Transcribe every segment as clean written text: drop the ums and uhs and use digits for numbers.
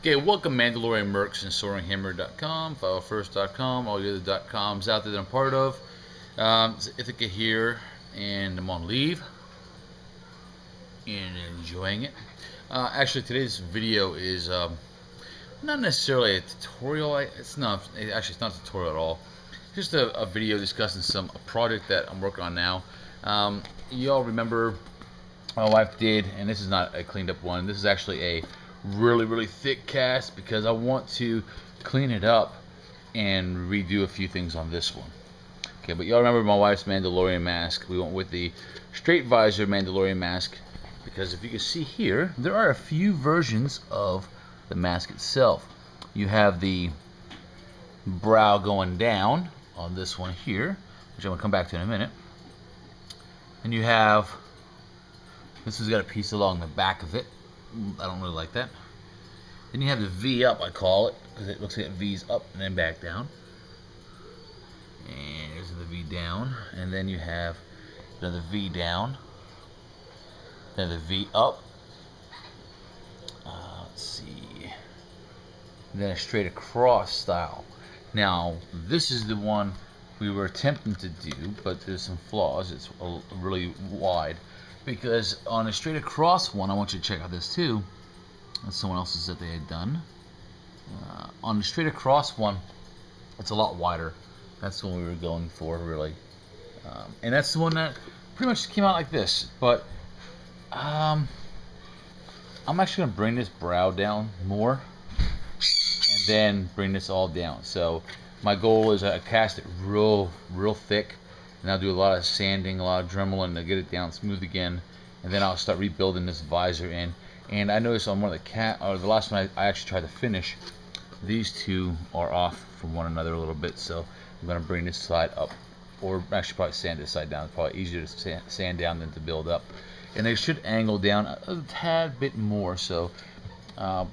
Okay, welcome Mandalorian Mercs and SoaringHammer.com, FileFirst.com, all the other .coms out there that I'm part of. It's Ithaca here, and I'm on leave and enjoying it. Actually, today's video is not necessarily a tutorial. It's not a tutorial at all. Just a video discussing a project that I'm working on now. You all remember my wife did, and this is not a cleaned up one. This is actually a really thick cast because I want to clean it up and redo a few things on this one. Okay, but y'all remember my wife's Mandalorian mask. We went with the straight visor Mandalorian mask because if you can see here, there are a few versions of the mask itself. You have the brow going down on this one here, which I'm going to come back to in a minute. And you have, this has got a piece along the back of it. I don't really like that. Then you have the V up, I call it, because it looks like it V's up and then back down. And there's the V down. And then you have another V down. Then the V up. Let's see. Then a straight across style. Now, this is the one we were attempting to do, but there's some flaws. It's really wide. Because on a straight across one, I want you to check out this too. That's someone else's that they had done. On the straight across one, it's a lot wider. That's the one we were going for, really. And that's the one that pretty much came out like this. But I'm actually going to bring this brow down more. And then bring this all down. So my goal is I cast it real thick. And I'll do a lot of sanding, a lot of dremeling to get it down smooth again. And then I'll start rebuilding this visor in. And I noticed on one of the last one I actually tried to finish, these two are off from one another a little bit. So I'm going to bring this side up, or actually probably sand this side down. It's probably easier to sand down than to build up. And they should angle down a tad bit more. So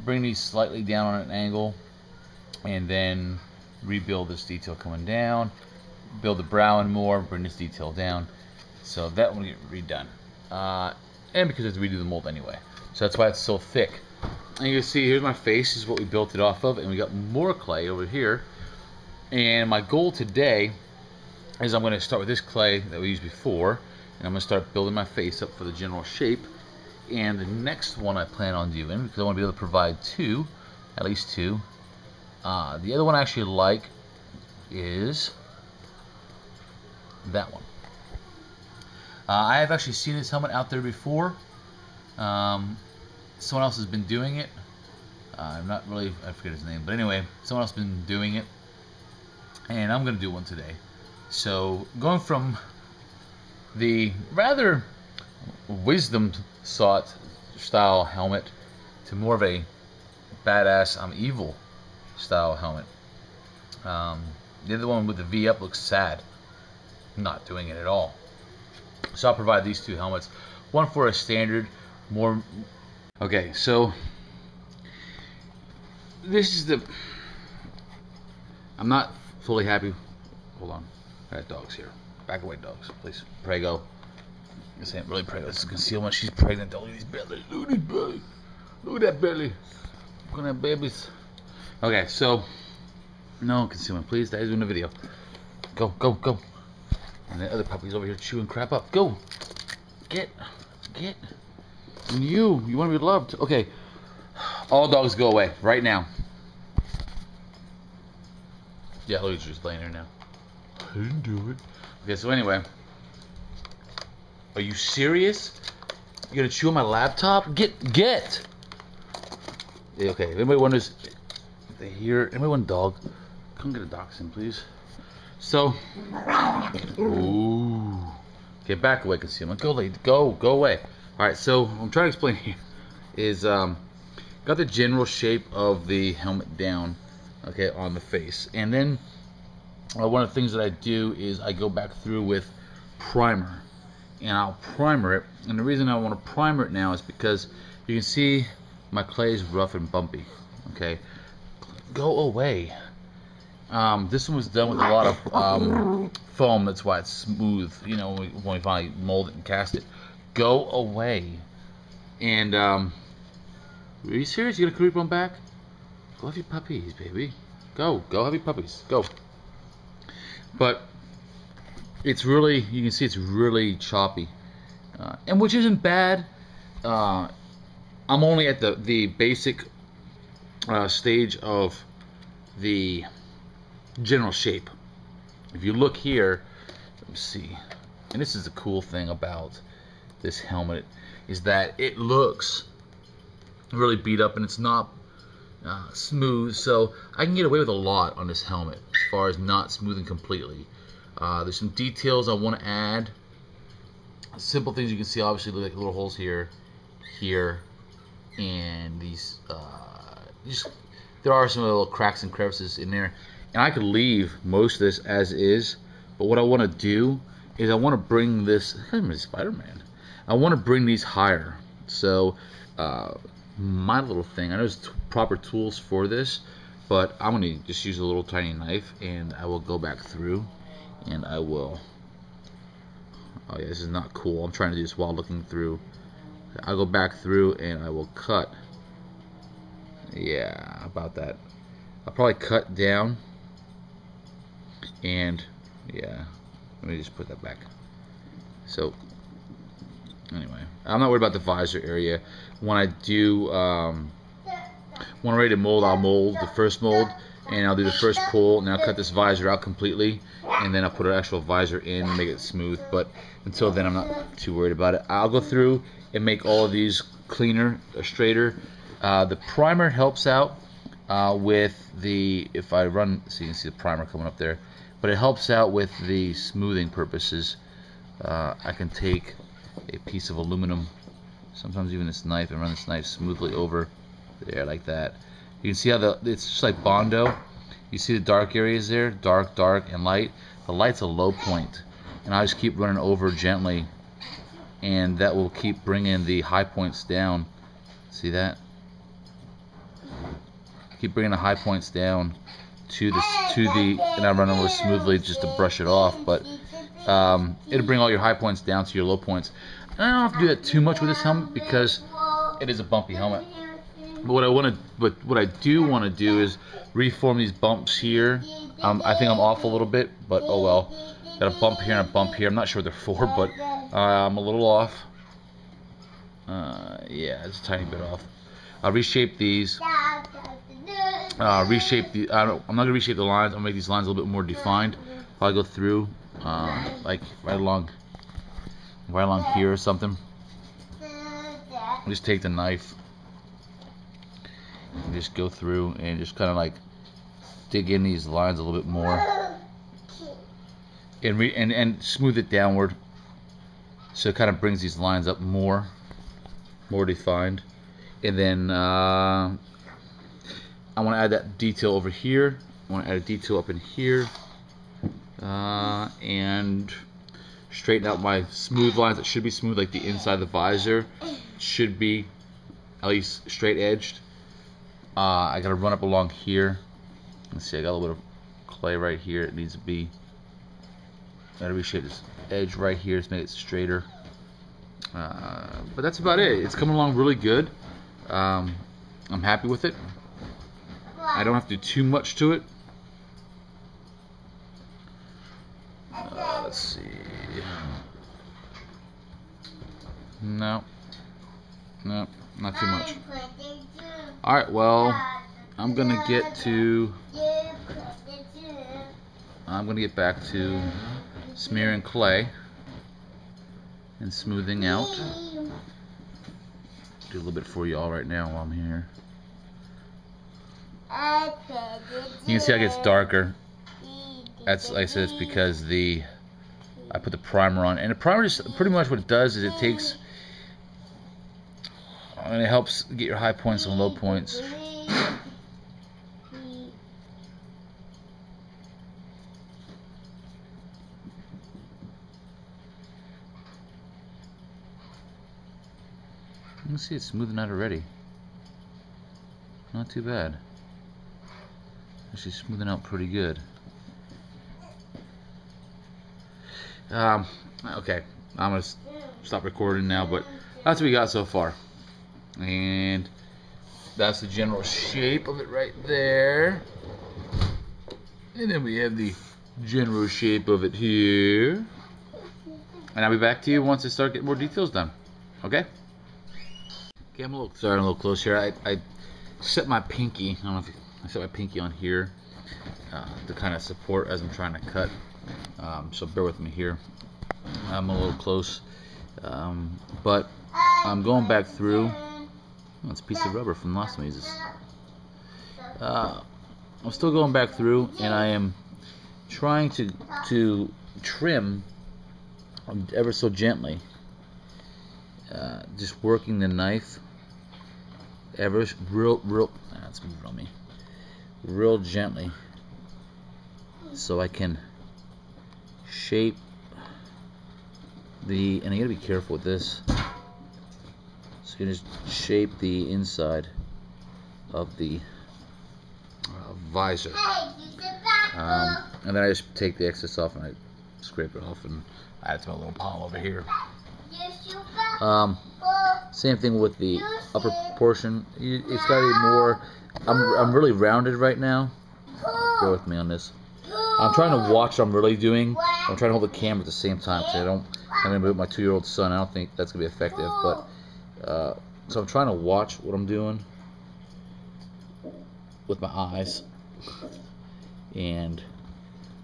bring these slightly down on an angle, and then rebuild this detail coming down. Build the brow in more, bring this detail down, so that will get redone. And because I have to redo the mold anyway, so that's why it's so thick. And you can see here's my face, is what we built it off of, and we got more clay over here. And my goal today is I'm going to start with this clay that we used before, and I'm going to start building my face up for the general shape. And the next one I plan on doing, because I want to be able to provide two, at least two. The other one I actually like is that one. I have actually seen this helmet out there before. Someone else has been doing it. I'm not really, I forget his name, but anyway, someone else has been doing it, and I'm going to do one today. So going from the rather wisdom sought style helmet to more of a badass I'm evil style helmet. The other one with the V up looks sad. Not doing it at all. So I'll provide these two helmets, one for a standard, more. Okay, so this is the, I'm not fully happy. Hold on, I got dogs here. Back away, dogs, please. Prego. This ain't really Prego, this is concealment. She's pregnant. Don't look at these belly. Look at this belly. Look at that belly. Look at that babies. Okay, so no concealment, please. Daddy's doing a video. Go. And the other puppy's over here chewing crap up. Go! Get! And you want to be loved. Okay. All dogs go away. Right now. Yeah, Louie's just laying there now. I didn't do it. Okay, so anyway. Are you serious? You gonna chew on my laptop? Get! Yeah, okay, if anybody wonders, if they hear, anybody want a dog? Come get a dachshund, please. So, ooh, get back away, concealment. Go, lady, go away. All right, so what I'm trying to explain here is got the general shape of the helmet down, okay, on the face, and then one of the things that I do is I go back through with primer, and I'll primer it. And the reason I want to primer it now is because you can see my clay is rough and bumpy. Okay, go away. This one was done with a lot of foam. That's why it's smooth. You know, when we finally mold it and cast it. Go away. And are you serious? You gonna creep on back? Go have your puppies, baby. Go have your puppies. Go. But it's really, you can see it's really choppy, and which isn't bad. I'm only at the basic stage of the general shape. If you look here, let me see, and this is the cool thing about this helmet, is that it looks really beat up and it's not smooth, so I can get away with a lot on this helmet as far as not smoothing completely. There's some details I want to add. Simple things you can see, obviously, like little holes here, and these. There are some little cracks and crevices in there, and I could leave most of this as is. But what I want to do is I want to bring this. I'm Spider-Man. I want to bring these higher. So my little thing. I know there's proper tools for this, but I'm gonna just use a little tiny knife, and I will go back through, and I will. Oh yeah, this is not cool. I'm trying to do this while looking through. I'll go back through and I will cut. Yeah, about that. I'll probably cut down, and yeah, let me just put that back. So anyway, I'm not worried about the visor area. When I do, when I'm ready to mold, I'll mold the first mold, and I'll do the first pull, and then I'll cut this visor out completely, and then I'll put an actual visor in and make it smooth. But until then, I'm not too worried about it. I'll go through and make all of these cleaner, straighter. The primer helps out with the, if I run, so you can see the primer coming up there, but it helps out with the smoothing purposes. I can take a piece of aluminum, sometimes even this knife, and run this knife smoothly over there like that. You can see how it's just like Bondo. You see the dark areas there, dark, and light. The light's a low point, and I just keep running over gently, and that will keep bringing the high points down. See that? Keep bringing the high points down to the, and I run over smoothly just to brush it off. But it'll bring all your high points down to your low points. And I don't have to do that too much with this helmet because it is a bumpy helmet. But what I do want to do is reform these bumps here. I think I'm off a little bit, but oh well. Got a bump here and a bump here. I'm not sure what they're for, but I'm a little off. Yeah, it's a tiny bit off. I'll reshape these. I'm not gonna reshape the lines. I'll make these lines a little bit more defined. I'll go through, like right along here or something. Just take the knife and just go through and just kind of like dig in these lines a little bit more, and smooth it downward, so it kind of brings these lines up more defined. And then I want to add that detail over here. I want to add a detail up in here, and straighten out my smooth lines that should be smooth, like the inside of the visor should be at least straight edged. I gotta run up along here. Let's see, I got a little bit of clay right here. It needs to be, gotta reshape this edge right here to make it straighter. But that's about it. It's coming along really good. I'm happy with it. I don't have to do too much to it. Let's see. No, not too much. Alright, well, I'm gonna get back to smearing clay and smoothing out. Do a little bit for y'all right now while I'm here. You can see how it gets darker. That's, like I said, it's because I put the primer on, and the primer just pretty much what it does is it takes, and it helps get your high points and low points. You can see it's smoothing out already. Not too bad. Actually smoothing out pretty good. Okay, I'm gonna stop recording now, but that's what we got so far. And That's the general shape of it right there. And then we have the general shape of it here. And I'll be back to you once I start getting more details done. Okay? Okay, I'm a little close here. I set my pinky, I don't know if I set my pinky on here to kind of support as I'm trying to cut. So bear with me here. I'm a little close. But I'm going back through. Oh, it's a piece of rubber from last time I used this. I'm still going back through, and I am trying to trim ever so gently. Just working the knife that's moving on me. Real gently, so I can shape the. And I gotta be careful with this. So you just shape the inside of the visor, and then I just take the excess off and I scrape it off and add it to my little palm over here. Same thing with the upper portion. It's got to be more. I'm really rounded right now. Bear with me on this. I'm trying to watch what I'm really doing. I'm trying to hold the camera at the same time because I'm gonna move my 2-year-old son. I don't think that's gonna be effective, but so I'm trying to watch what I'm doing with my eyes, and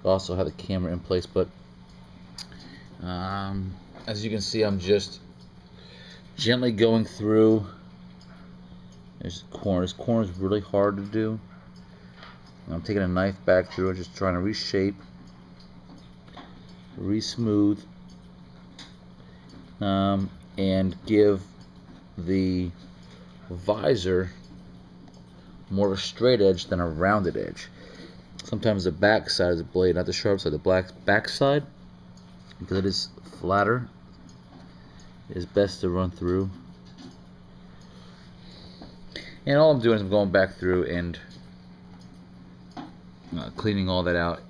also have the camera in place. But as you can see, I'm just gently going through. There's corner. This corner is really hard to do. And I'm taking a knife back through it, just trying to reshape, re-smooth, and give the visor more of a straight edge than a rounded edge. Sometimes the back side of the blade, not the sharp side, the back side, because it is flatter, is best to run through. And all I'm doing is I'm going back through and cleaning all that out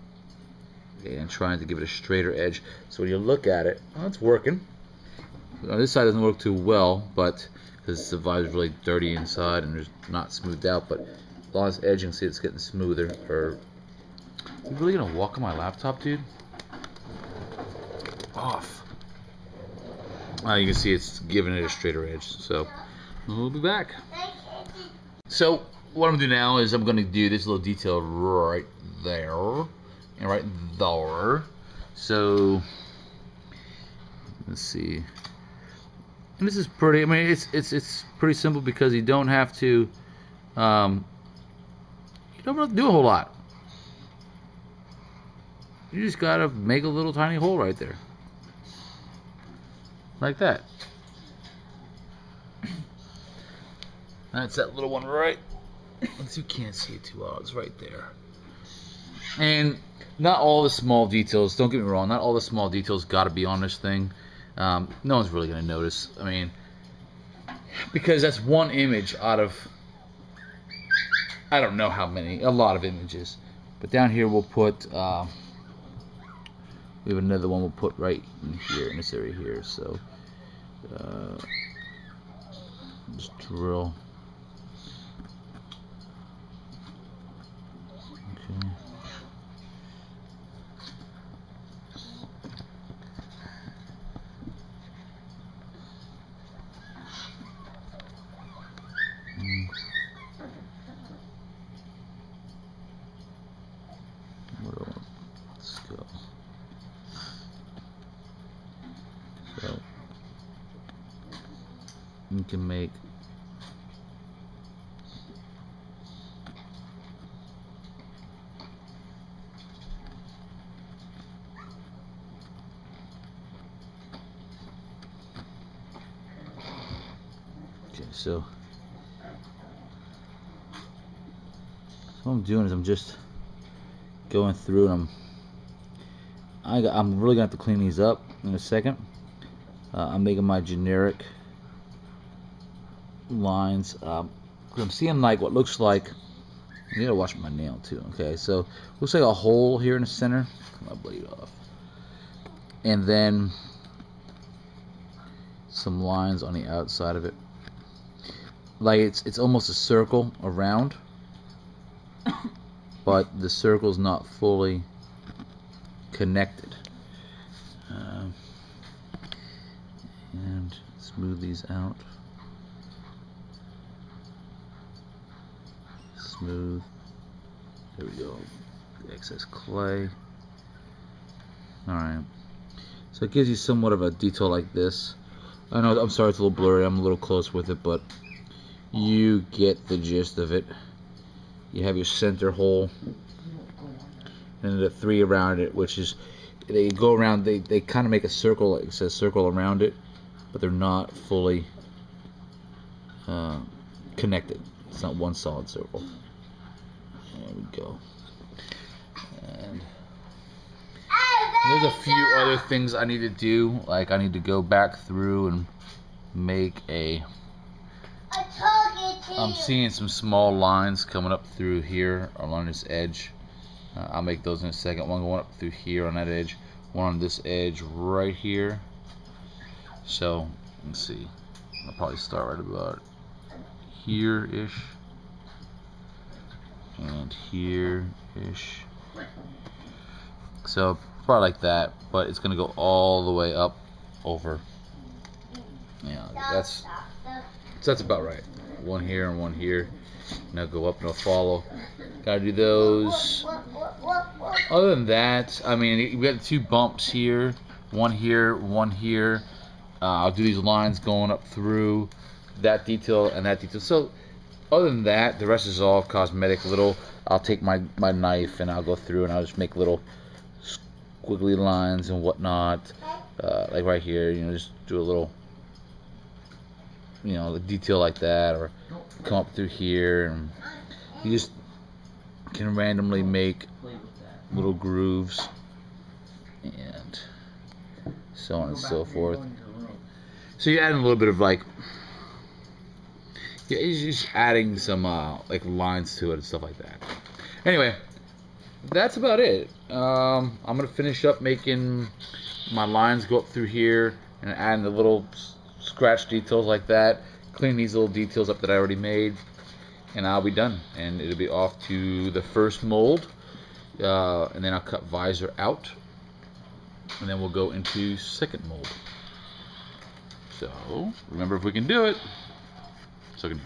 and trying to give it a straighter edge. So when you look at it, well, it's working. This side doesn't work too well, but because the visor is really dirty inside and it's not smoothed out, but a lot of this edge, you can see it's getting smoother. Are you really gonna walk on my laptop, dude? Off. You can see it's giving it a straighter edge. So we'll be back. So what I'm gonna do now is I'm gonna do this little detail right there and right there. So let's see. And this is pretty. I mean, it's pretty simple because you don't have to. You don't have to do a whole lot. You just gotta make a little tiny hole right there, like that. That's that little one right. You can't see it too well. It's right there. And not all the small details. Don't get me wrong. Not all the small details got to be on this thing. No one's really gonna notice. I mean, because that's one image out of I don't know how many. A lot of images. But down here we'll put. We have another one we'll put right in here in this area here. So just drill. Okay. Let's go. So you can make so what I'm doing is I'm just going through and I'm really gonna have to clean these up in a second. I'm making my generic lines. I'm seeing like what looks like. I need to wash my nail too. Okay, so looks like a hole here in the center. Cut my blade off, and then some lines on the outside of it. like it's almost a circle around, but the circle's not fully connected. And smooth these out. Smooth. There we go. Excess clay. Alright. So it gives you somewhat of a detail like this. I know, I'm sorry it's a little blurry, I'm a little close with it, but you get the gist of it. You have your center hole and the 3 around it, which is, they go around, they kind of make a circle, like it says circle around it, but they're not fully connected. It's not one solid circle. There we go. And there's a few other things I need to do, like I need to go back through and make I'm seeing some small lines coming up through here along this edge. I'll make those in a second. One going up through here on that edge, one on this edge right here. So let's see, I'll probably start right about here-ish and here-ish. So probably like that, but it's gonna go all the way up over. Yeah, that's about right. One here and one here. Now go up and it'll follow. Gotta do those. Other than that, I mean, we got 2 bumps here. One here, one here. I'll do these lines going up through that detail and that detail. So other than that, the rest is all cosmetic. Little, I'll take my knife and I'll go through and I'll just make little squiggly lines and whatnot. Like right here, you know, just do a little, you know, the detail like that, or come up through here, and you just can randomly make little grooves and so on and so forth. So you add a little bit of like, yeah, you're just adding some like lines to it and stuff like that. Anyway, that's about it. I'm gonna finish up making my lines go up through here and adding the little scratch details like that, clean these little details up that I already made, and I'll be done, and it'll be off to the first mold, and then I'll cut visor out, and then we'll go into second mold. So remember, if we can do it, so can you.